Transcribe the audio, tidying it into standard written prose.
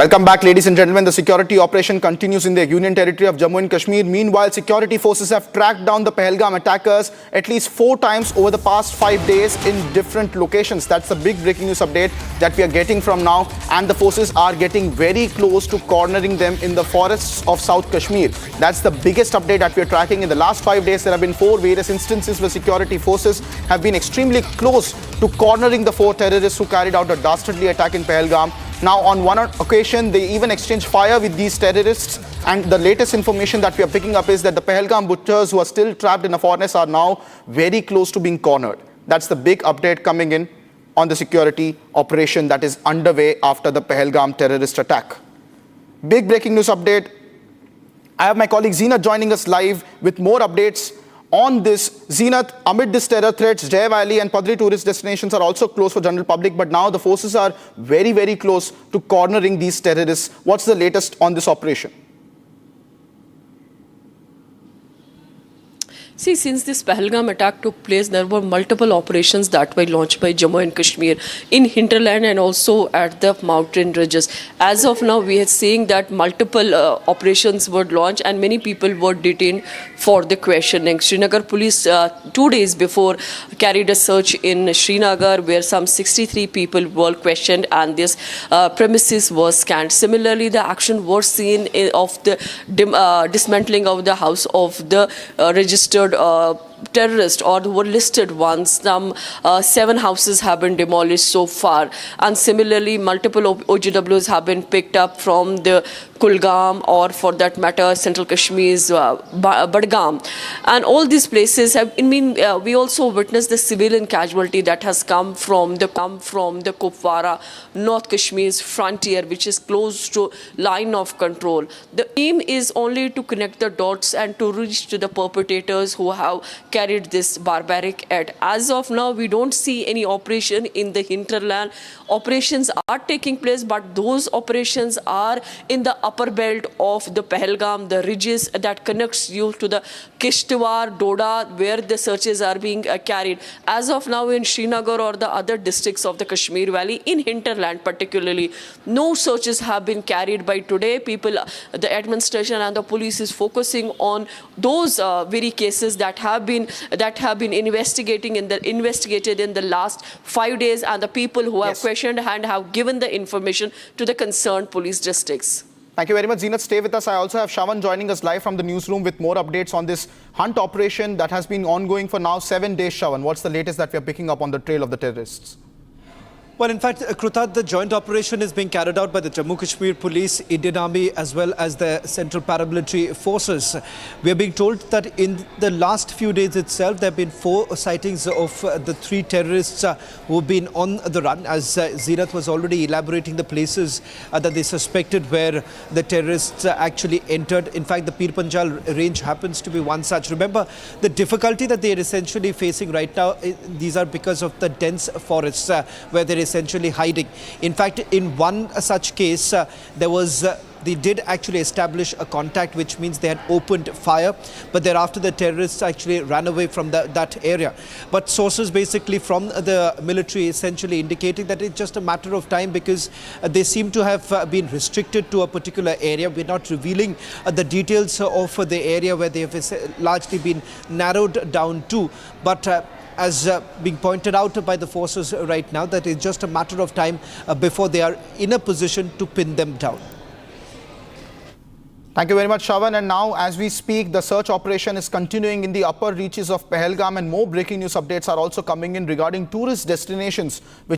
Welcome back, ladies and gentlemen. The security operation continues in the Union Territory of Jammu and Kashmir. Meanwhile, security forces have tracked down the Pahalgam attackers at least 4 times over the past 5 days in different locations. That's the big breaking news update that we are getting from now. And the forces are getting very close to cornering them in the forests of South Kashmir. That's the biggest update that we are tracking. In the last 5 days, there have been 4 various instances where security forces have been extremely close to cornering the 4 terrorists who carried out a dastardly attack in Pahalgam. Now, on one occasion, they even exchanged fire with these terrorists. And the latest information that we are picking up is that the Pahalgam butchers who are still trapped in a forest are now very close to being cornered. That's the big update coming in on the security operation that is underway after the Pahalgam terrorist attack. Big breaking news update. I have my colleague Zeenat joining us live with more updates on this. Zeenat, amid this terror threats, Jai Valley and Padri tourist destinations are also closed for general public, but now the forces are very, very close to cornering these terrorists. What's the latest on this operation? See, since this Pahalgam attack took place, there were multiple operations that were launched by Jammu and Kashmir in hinterland and also at the mountain ridges. As of now, we are seeing that multiple operations were launched and many people were detained for the questioning. Srinagar police 2 days before carried a search in Srinagar where some 63 people were questioned and this premises was scanned. Similarly, the action was seen of the dismantling of the house of the registered terrorists or were listed ones. Some 7 houses have been demolished so far, and similarly multiple OGWs have been picked up from the Kulgam or for that matter Central Kashmir's Badgam, and all these places have. We also witnessed the civilian casualty that has come from the Kupwara, North Kashmir's frontier, which is close to line of control. The aim is only to connect the dots and to reach to the perpetrators who have carried this barbaric act. As of now, we don't see any operation in the hinterland. Operations are taking place, but those operations are in the upper belt of the Pahalgam, the ridges that connects you to the Kishtwar, Doda, where the searches are being carried. As of now, in Srinagar or the other districts of the Kashmir Valley, in hinterland particularly, no searches have been carried by today. The administration and the police is focusing on those very cases that have been investigated in the last 5 days, and the people who have questioned and have given the information to the concerned police districts. Thank you very much, Zeenat. Stay with us. I also have Shravan joining us live from the newsroom with more updates on this hunt operation that has been ongoing for now 7 days. Shravan, what's the latest that we are picking up on the trail of the terrorists? Well, in fact, Krutat, the joint operation is being carried out by the Jammu Kashmir Police, Indian Army, as well as the Central Paramilitary Forces. We are being told that in the last few days itself, there have been 4 sightings of the 3 terrorists who have been on the run. As Zeenat was already elaborating the places that they suspected where the terrorists actually entered. In fact, the Pir Panjal range happens to be one such. Remember, the difficulty that they are essentially facing right now, these are because of the dense forests where there is essentially hiding. In fact, in one such case, they did actually establish a contact, which means they had opened fire, but thereafter the terrorists actually ran away from that area. But sources basically from the military essentially indicating that it's just a matter of time because they seem to have been restricted to a particular area. We're not revealing the details of the area where they have largely been narrowed down to, but as being pointed out by the forces right now, that it's just a matter of time before they are in a position to pin them down. Thank you very much, Shravan. And now, as we speak, the search operation is continuing in the upper reaches of Pahalgam, and more breaking news updates are also coming in regarding tourist destinations, which